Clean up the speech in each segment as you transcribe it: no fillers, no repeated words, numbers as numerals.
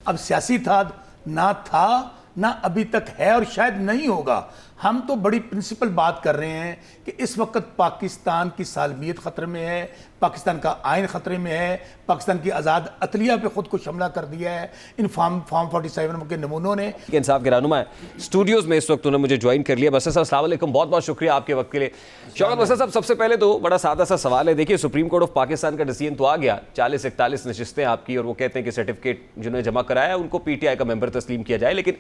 अब सियासी था ना अभी तक है और शायद नहीं होगा। हम तो बड़ी प्रिंसिपल बात कर रहे हैं कि इस वक्त पाकिस्तान की सालमियत ख़तरे में है, पाकिस्तान का आइन ख़तरे में है, पाकिस्तान की आज़ाद अतलिया पे ख़ुद को हमला कर दिया है इन फॉर्म 47 के नमूनों ने। इंसाफ के रहनुमा स्टूडियोज में इस वक्त उन्होंने मुझे ज्वाइन कर लिया। बसर साहब अस्सलाम वालेकुम, बहुत बहुत शुक्रिया आपके वक्त के लिए। शौकत बसर साहब, सबसे पहले तो बड़ा सादा सा सवाल है, देखिए सुप्रीम कोर्ट ऑफ पाकिस्तान का डिसीजन तो आ गया, 40-41 नशिस्तें आपकी, और वो कहते हैं कि सर्टिफिकेट जिन्होंने जमा कराया उनको PTI का मेंबर तस्लीम किया जाए, लेकिन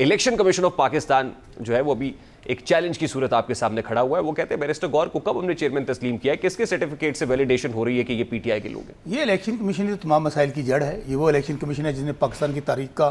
इलेक्शन कमीशन ऑफ पाकिस्तान जो है वो अभी एक चैलेंज की सूरत आपके सामने खड़ा हुआ है। वो कहते हैं बैरिस्टर गौर को कब हमने चेयरमैन तस्लीम किया है, किसके सर्टिफिकेट से वैलिडेशन हो रही है कि ये PTI के लोग हैं? ये इलेक्शन कमीशन ही तो तमाम मसाइल की जड़ है। ये वो इलेक्शन कमीशन है जिसने पाकिस्तान की तारीख का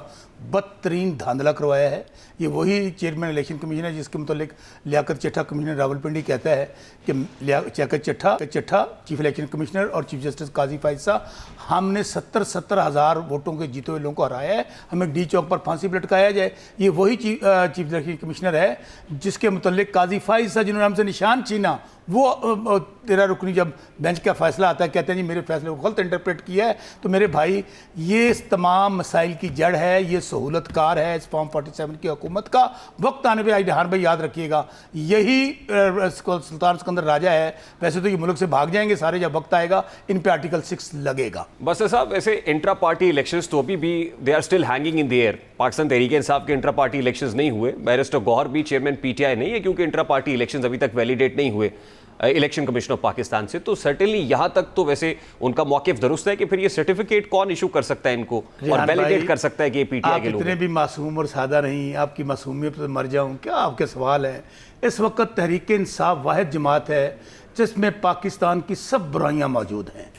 बदतरीन धांधला करवाया है। ये वही चेयरमैन इलेक्शन कमीशन है जिसके मुतालिक लियाकत चट्ठा कमिश्नर रावलपिंडी कहता है कि Liaquat Chattha chief election commissioner और चीफ जस्टिस काजी फाइज साहब, हमने 70 हज़ार वोटों के जीते हुए लोगों को हराया है, हमें डी चौक पर फांसी पर लटकाया जाए। ये वही चीफ इलेक्शन कमिश्नर है जिसके मुतालिक काजी फाइज साहब जिन्होंने हमसे निशान छीना, वो 13 रुकनी जब बेंच का फैसला आता है कहते हैं जी मेरे फैसले को गलत इंटरप्रेट किया है। तो मेरे भाई, ये इस तमाम मसाइल की जड़ है, ये सहूलतकार है इस फॉर्म 47 की हुकूमत का। वक्त आने पर रिहान भाई याद रखिएगा, यही सुल्तान सिकंदर राजा है। वैसे तो ये मुल्क से भाग जाएंगे सारे, जब वक्त आएगा इन पे आर्टिकल 6 लगेगा। बस साहब, ऐसे इंट्रा पार्टी इलेक्शंस तो अभी भी they are still hanging in the air. Pakistan Tehreek Insaf के इंट्रा पार्टी इलेक्शंस नहीं हुए, बैरिस्टर गौहर भी चेयरमैन PTI नहीं है क्योंकि इंट्रा पार्टी इलेक्शंस अभी तक वैलिडेट नहीं हुए इलेक्शन कमीशन ऑफ पाकिस्तान से। तो सर्टेनली यहाँ तक तो वैसे उनका मौक़िफ़ दुरुस्त है कि फिर ये सर्टिफिकेट कौन इशू कर सकता है इनको और वैलिडेट कर सकता है कि ये PTI के लोग हैं? इतने भी मासूम और सादा नहीं, आपकी मासूमियत पर मर जाऊं क्या आपके सवाल है। इस वक्त तहरीक इंसाफ वाहिद जमात है जिसमें पाकिस्तान की सब बुराइयां मौजूद हैं।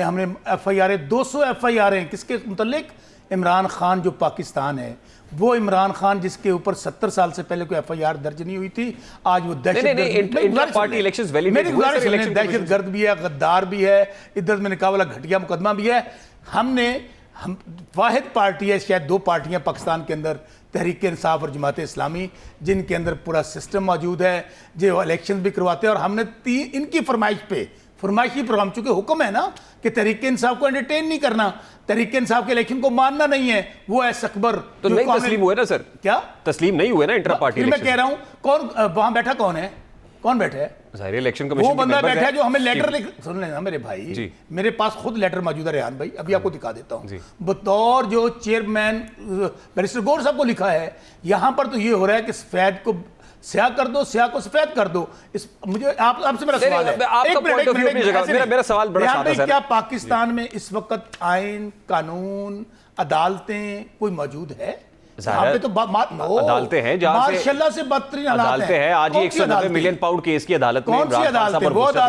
हमने FIR 200 FIR हैं किसके मुतल्लिक? इमरान खान जो पाकिस्तान है, वो इमरान खान जिसके ऊपर 70 साल से पहले कोई FIR दर्ज नहीं हुई थी, आज वो दहशतगर्द भी है, गद्दार भी है, इधर मैंने कहा वाला घटिया मुकदमा भी है। हम वाहिद पार्टी है, शायद 2 पार्टियां पाकिस्तान के अंदर, तहरीक इंसाफ और जमात इस्लामी, जिनके अंदर पूरा सिस्टम मौजूद है, जो इलेक्शन भी करवाते हैं। और हमने इनकी फरमाइशी प्रोग्राम, चूंकि हुक्म है ना कि तहरीक इंसाफ को एंटरटेन नहीं करना, तहरीक इंसाफ के इलेक्शन को मानना नहीं है, वो ऐसा अकबर तो नहीं तस्लीम हुए ना सर? क्या तस्लीम नहीं हुए ना इंट्रा पार्टी? मैं कह रहा हूं, कौन वहां बैठा, कौन बैठा है? ज़ाहिर इलेक्शन कमीशन वो बंदा बैठा है जो हमें लेटर लिख, सुन लेना मेरे भाई, मेरे पास खुद लेटर मौजूद है रेहान भाई, अभी आपको दिखा देता हूं। बतौर जो चेयरमैन बैरिस्टर गौर साहब को लिखा है, यहां पर तो ये हो रहा है कि सफेद को स्याह कर दो, स्याह को सफेद कर दो। मुझे आपसे मेरा सवाल है, मेरा सवाल बड़ा सादा है, क्या पाकिस्तान में इस वक्त आइन, कानून, अदालतें कोई मौजूद है? पे तो अदालतें हैं माशाल्लाह से बदतरीन अदालतें हैं। आज 190 मिलियन पाउंड केस की अदालत में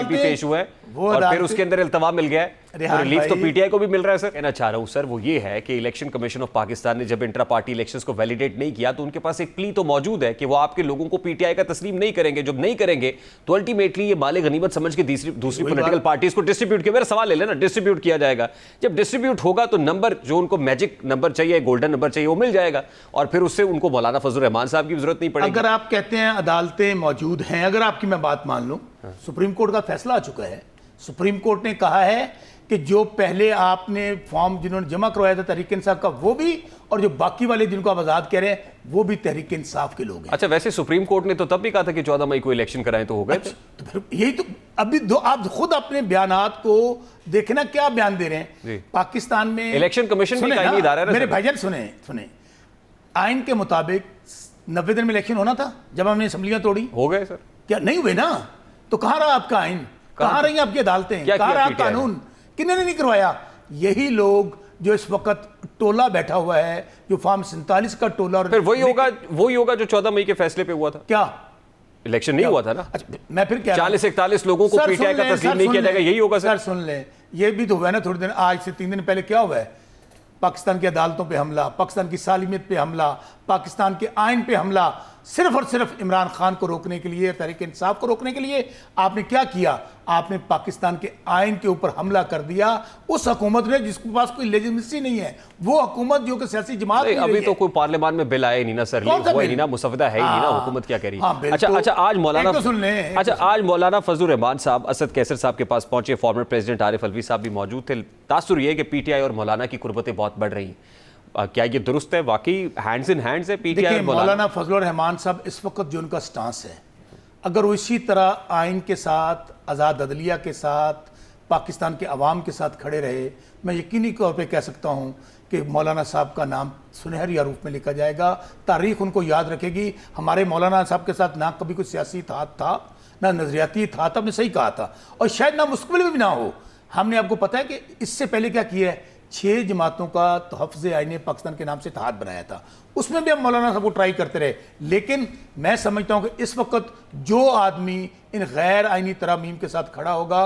पेश हुआ है और फिर उसके अंदर इल्तवा मिल गया है, रिलीफ तो PTI को भी मिल रहा है। सर कहना चाह रहा हूं सर वो ये है कि इलेक्शन कमीशन ऑफ पाकिस्तान ने जब इंट्रा पार्टी इलेक्शंस को वैलिडेट नहीं किया तो उनके पास एक प्ली तो मौजूद है कि वो आपके लोगों को PTI का तस्लीम नहीं करेंगे। जब नहीं करेंगे तो अल्टीमेटली ये माले गनीमत समझ के दूसरी पॉलिटिकल पार्टीज को डिस्ट्रीब्यूट किया, मेरा सवाल ले लेना, डिस्ट्रीब्यूट किया जाएगा। जब डिस्ट्रीब्यूट होगा तो नंबर जो उनको मैजिक नंबर चाहिए, गोल्डन नंबर चाहिए, वो मिल जाएगा और फिर उससे उनको मौलाना फजल रहमान साहब की जरूरत नहीं पड़ेगी। अगर आप कहते हैं अदालतें मौजूद हैं, अगर आपकी मैं बात मान लूं, सुप्रीम कोर्ट का फैसला आ चुका है। सुप्रीम कोर्ट ने कहा है कि जो पहले आपने फॉर्म जिन्होंने जमा करवाया था तहरीक इंसाफ का, वो भी, और जो बाकी वाले जिनको आप आजाद कह रहे हैं, वो भी तहरीक इंसाफ के लोग हैं। अच्छा, वैसे सुप्रीम कोर्ट ने तो तब भी कहा था कि 14 मई को इलेक्शन कराएं तो हो गए। अच्छा, तो फिर यही तो अभी आप खुद अपने बयानात को देखना, क्या बयान दे रहे हैं। पाकिस्तान में इलेक्शन कमीशन भी कायमी इदारा है। मेरे भाईजान सुने, आइन के मुताबिक 90 दिन में इलेक्शन होना था जब हमने असेंबलियां तोड़ी। हो गए सर? क्या नहीं हुए ना? तो कहां रहा आपका आइन, कहां रही आपकी अदालतें, कहां रहा कानून, किन्होंने नहीं करवाया? यही लोग जो इस वक्त टोला बैठा हुआ है, जो फॉर्म 47 का टोला, और फिर वही होगा जो 14 मई के फैसले पे हुआ था। क्या इलेक्शन नहीं हुआ था ना? अच्छा, मैं फिर क्या 40-41 लोगों को PTI का तस्लीम नहीं किया जाएगा, यही होगा सर? सुन लें, ये भी तो हुआ ना थोड़ी दिन, आज से 3 दिन पहले क्या हुआ है? पाकिस्तान की अदालतों पे हमला, पाकिस्तान की सालिमियत पे हमला, पाकिस्तान के आइन पे हमला, सिर्फ और सिर्फ इमरान खान को रोकने के लिए, तहरीक इंसाफ को रोकने के लिए आपने क्या किया? आपने पाकिस्तान के आइन के ऊपर हमला कर दिया। उस हुकूमत ने जिसके पास कोई लेजिटिमेसी नहीं है, वो हुकूमत जो कि सियासी जमात अभी तो कोई पार्लियामान में बिल आए नहीं ना सर, हुआ ही नहीं ना, मुसवदा है ही नहीं ना, हुकूमत क्या कह रही है। अच्छा, आज मौलाना फजल रहमान साहब असद कैसर साहब के पास पहुंचे, फॉर्मर प्रेसिडेंट आरिफ अलवी साहब भी मौजूद थे। तासुर ये कि PTI और मौलाना की कुर्बतें बहुत बढ़ रही हैं। क्या ये दुरुस्त है? वाकई हैंड्स इन हैंड्स है पीटीआई? देखिए, मौलाना फजलुर रहमान साहब इस वक्त जो उनका स्टांस है, अगर वो इसी तरह आइन के साथ, आज़ाद अदलिया के साथ, पाकिस्तान के अवाम के साथ खड़े रहे, मैं यकीनी तौर पे कह सकता हूँ कि मौलाना साहब का नाम सुनहरी रूप में लिखा जाएगा। तारीख उनको याद रखेगी। हमारे मौलाना साहब के साथ ना कभी कोई सियासी इत्तेहाद था, ना नज़रियाती इत्तेहाद था, आपने सही कहा था, और शायद ना मुस्तकबिल में भी ना हो। हमने आपको पता है कि इससे पहले क्या किया है, 6 जमातों का तहफ़्फ़ुज़ आईन पाकिस्तान के नाम से इत्तेहाद बनाया था, उसमें भी हम मौलाना साहब को ट्राई करते रहे। लेकिन मैं समझता हूँ कि इस वक्त जो आदमी इन गैर आइनी तरमीम के साथ खड़ा होगा,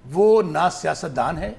वो ना सियासतदान है,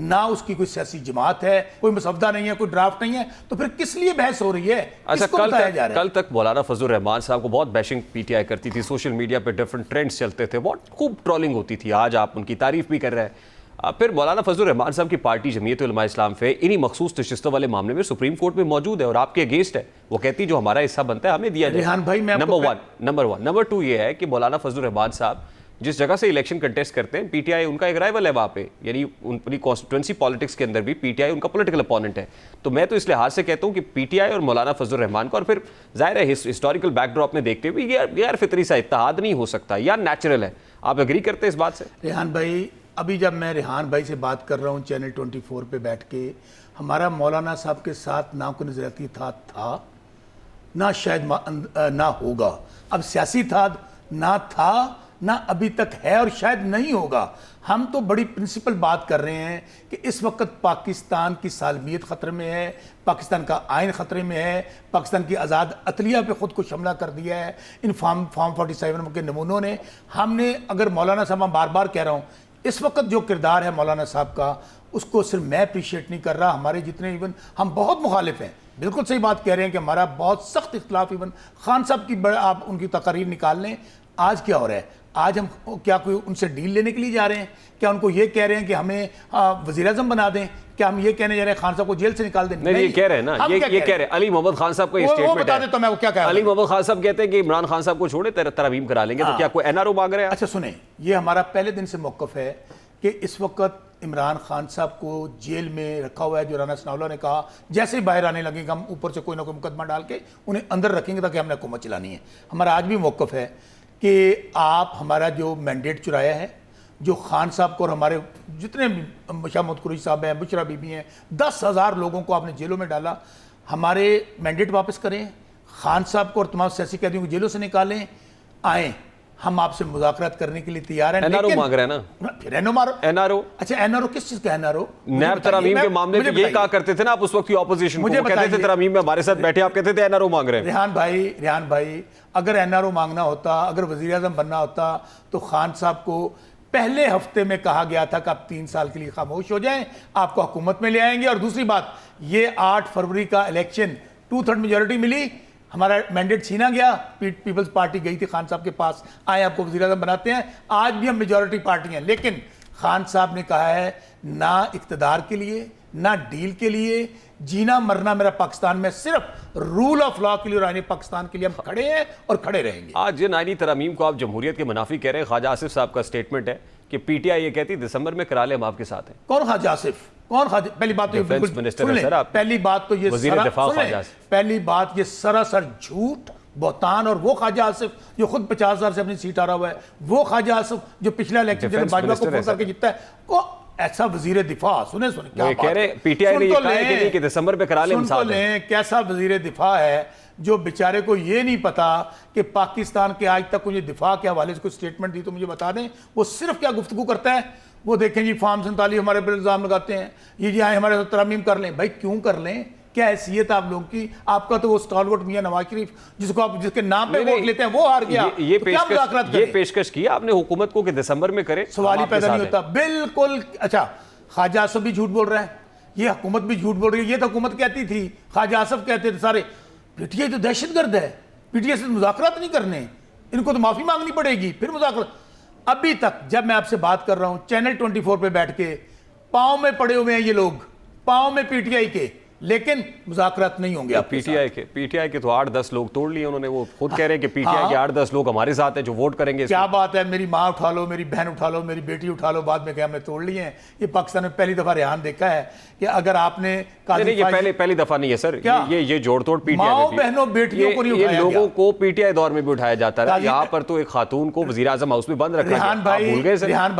ना उसकी कोई सियासी जमात है, कोई मसवदा नहीं है, कोई ड्राफ्ट नहीं है, तो फिर किस लिए बहस हो रही है? अच्छा, कल तक मौलाना फजलुर रहमान साहब को बहुत बैशिंग पीटीआई करती थी, सोशल मीडिया पे डिफरेंट ट्रेंड्स चलते थे, बहुत खूब ट्रोलिंग होती थी। आज आप उनकी तारीफ भी कर रहे हैं। फिर मौलाना फजलुर रहमान साहब की पार्टी जमीयत उलमा इस्लाम पे इन्हीं मखसूस नशिस्तों वाले मामले में सुप्रीम कोर्ट में मौजूद है और आपके अगेंस्ट है। वो कहती जो हमारा हिस्सा बनता है हमें दिया जाए। रेहान भाई, नंबर वन। नंबर 2 ये है कि मौलाना फजलुर रहमान साहब जिस जगह से इलेक्शन कंटेस्ट करते हैं, पीटीआई उनका एक राइवल है वहाँ पे, यानी उनकी कॉन्स्टिट्यूंसी पॉलिटिक्स के अंदर भी पीटीआई उनका पॉलिटिकल अपोनेंट है। तो मैं तो इस लिहाज से कहता हूँ कि पीटीआई और मौलाना फजलुर रहमान को, और फिर जाहिर है हिस्टोरिकल बैकड्रॉप में देखते हुए ये गैर फितरी सा इत्तेहाद नहीं हो सकता या नेचुरल है। आप एग्री करते हैं इस बात से? रेहान भाई, अभी जब मैं रेहान भाई से बात कर रहा हूँ चैनल 24 पे बैठ के, हमारा मौलाना साहब के साथ ना कोई नजरियाती इत्तेहाद था, ना शायद ना होगा। अब सियासी इत्तेहाद ना था, ना अभी तक है, और शायद नहीं होगा। हम तो बड़ी प्रिंसिपल बात कर रहे हैं कि इस वक्त पाकिस्तान की सालमियत ख़तरे में है, पाकिस्तान का आइन ख़तरे में है, पाकिस्तान की आज़ाद अतलिया पे ख़ुद को हमला कर दिया है इन फॉर्म 47 के नमूनों ने। हमने, अगर मौलाना साहब, मैं बार बार कह रहा हूँ, इस वक्त जो किरदार है मौलाना साहब का, उसको सिर्फ मैं अप्रिशिएट नहीं कर रहा, हमारे जितने, इवन हम बहुत मुखालिफ हैं, बिल्कुल सही बात कह रहे हैं कि हमारा बहुत सख्त इख्तलाफ, इवन खान साहब की आप उनकी तकरीर निकाल लें। आज क्या हो रहा है? आज हम क्या कोई उनसे डील लेने के लिए जा रहे हैं? क्या उनको ये कह रहे हैं कि हमें वज़ीर-ए-आज़म बना दें? क्या हम ये कहने जा रहे हैं खान साहब को जेल से निकाल दें? नहीं, ये कह रहे हैं ना, ये कह रहे हैं। अली मोहम्मद खान साहब को ये स्टेटमेंट है, तो मैं क्या कह रहा हूं? अली मोहम्मद खान साहब कहते हैं कि इमरान खान साहब को छोड़े, तरमीम करा लेंगे। तो क्या कोई एनआरओ मांग रहे हैं? अच्छा सुने, ये हमारा पहले दिन से मौक़िफ़ है कि इस वक्त इमरान खान साहब को जेल में रखा हुआ है। जो राना सनाउल्लाह ने कहा, जैसे ही बाहर आने लगेगा हम ऊपर से कोई ना कोई मुकदमा डाल के उन्हें अंदर रखेंगे ताकि हमने हुकूमत चलानी है। हमारा आज भी मौक़िफ़ है कि आप हमारा जो मैंडेट चुराया है, जो खान साहब को और हमारे जितने शाह कुरैशी साहब हैं, बुशरा बीबी हैं, 10,000 लोगों को आपने जेलों में डाला, हमारे मैंडेट वापस करें, खान साहब को और तमाम सियासी कैदियों को जेलों से निकालें, आएँ, हम आपसे मुज़ाकरात करने के लिए तैयार हैं। एनआरओ मांग रहे हैं ना? फिर एनआरओ। अच्छा, एनआरओ किस चीज़ का एनआरओ? नैब तरमीम के मामले में ये कहा करते थे ना आप उस वक्त की ऑपोजिशन को, कहते थे तरमीम में हमारे साथ बैठे, आप कहते थे एनआरओ मांग रहे हैं। रेहान भाई, अगर एनआरओ मांगना होता, अगर वज़ीर-ए-आज़म बनना होता, तो खान साहब को पहले हफ्ते में कहा गया था कि आप 3 साल के लिए खामोश हो जाएं, आपको हुकूमत में ले आएंगे। और दूसरी बात, ये 8 फरवरी का इलेक्शन 2/3 मेजॉरिटी मिली, हमारा मैंडेट छीना गया, पीपल्स पार्टी गई थी खान साहब के पास, आए आपको वज़ीर-ए-आज़म बनाते हैं। आज भी हम मेजॉरिटी पार्टी हैं, लेकिन खान साहब ने कहा है ना इक़्तिदार के लिए, ना डील के लिए, जीना मरना मेरा पाकिस्तान में सिर्फ रूल ऑफ लॉ के लिए और आईनी पाकिस्तान के लिए हम खड़े हैं और खड़े रहेंगे। आज जिन आईनी तरमीम को आप जमहूरियत के मुनाफी कह रहे हैं, ख्वाजा आसिफ साहब का स्टेटमेंट है कि पीटीआई ये कहती दिसंबर में करा ले, हम आपके साथ हैं। कौन ख्वाजा आसिफ? कौन ख्वाजा? पहली बात तो ये पहली बात ये सरासर झूठ, बहतान। और वो ख्वाजा आसिफ जो खुद 50,000 से अपनी सीट आ रहा हुआ है, वो ख्वाजा आसिफ जो पिछला इलेक्शन में बाजवा को फोन करके जीतता है, वो ऐसा वजीर दिफा, सुने क्या कह रहे पीटीआई ने ये कहा है कि दिसंबर में करा ले, हम साथ हैं। कैसा वजीर दिफा है जो बेचारे को ये नहीं पता कि पाकिस्तान के आज तक मुझे दिफा के हवाले से कोई स्टेटमेंट दी तो मुझे बता दें। वो सिर्फ क्या गुफ्तगू करता है, वो देखें जी फॉर्म 47 हमारे पर इल्ज़ाम लगाते हैं, ये आए हमारे साथ तरमीम कर लें। भाई क्यों कर लें? क्या हैसियत आप लोगों की? आपका तो वो स्टॉलवर्ट मियां नवाज शरीफ जिसको आप जिसके नाम पे वोट लेते हैं वो हार गया। ये पेशकश की आपने हुकूमत को कि दिसंबर में करे, सवाल ही पैदा नहीं होता। बिल्कुल। अच्छा, ख्वाजा आसिफ भी झूठ बोल रहा है, ये हुकूमत भी झूठ बोल रही है। ये तो हुकूमत कहती थी, ख्वाजा आसिफ कहते थे सारे पीटीआई तो दहशतगर्द है, पीटीआई से मुज़ाकरात नहीं करने, इनको तो माफ़ी मांगनी पड़ेगी फिर मुज़ाकरात। अभी तक जब मैं आपसे बात कर रहा हूं चैनल 24 पे बैठ के, पाँव में पड़े हुए हैं ये लोग, पाँव में पीटीआई के, लेकिन मुज़ाकरात नहीं होंगे आपके साथ। पीटीआई के तो 8-10 लोग तोड़ लिए उन्होंने, वो खुद कह रहे हैं कि पीटीआई के 8-10 लोग हमारे साथ हैं जो वोट करेंगे। क्या बात है, मेरी माँ उठा लो, मेरी बहन उठा लो, मेरी बेटी उठा लो, बाद में क्या हमने तोड़ लिए हैं। ये पाकिस्तान में पहली दफा रेहान देखा है कि अगर आपने नहीं, ये पहली दफा नहीं है सर, ये जोड़ तोड़ पीटीआई माँ बहनों बेटियों को नहीं उठाया गया। लोगों को पीटीआई दौर में भी उठाया जाता है। यहाँ पर तो एक खातून को वजीर आजम हाउस में बंद रखा गया। रेहान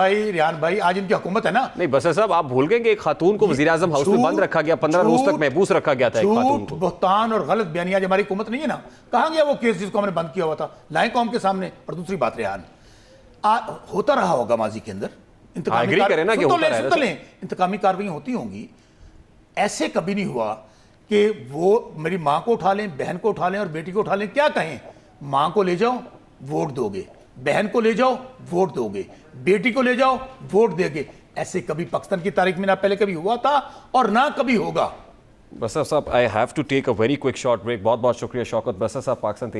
भाई आज इनकी हुकूमत है ना। नहीं बस साहब, आप भूल गए कि एक खातून को वजीर आजम हाउस में बंद रखा गया, 15 रोज तक महबूस रखा गया था। झूठ, बहतान और गलत बयानी आज हमारी हुकूमत नहीं है ना। कहां गया वो केस जिसको हमने बंद किया हुआ था? लाएं कौम के सामने। और दूसरी बात, रेहान होता रहा होगा माजी के अंदर इंतकामी कार्रवाई होती होंगी। ऐसे कभी नहीं हुआ कि वो मेरी मां को उठा लें, बहन को उठा लें और बेटी को उठा लें। क्या कहें, मां को ले जाओ वोट दोगे, बहन को ले जाओ वोट दोगे, बेटी को ले जाओ वोट देंगे। ऐसे कभी पाकिस्तान की तारीख में ना पहले कभी हुआ था और ना कभी होगा। बसर साहब, I have to take a very quick short break. बहुत बहुत शुक्रिया शौकत बसर साहब, पाकिस्तान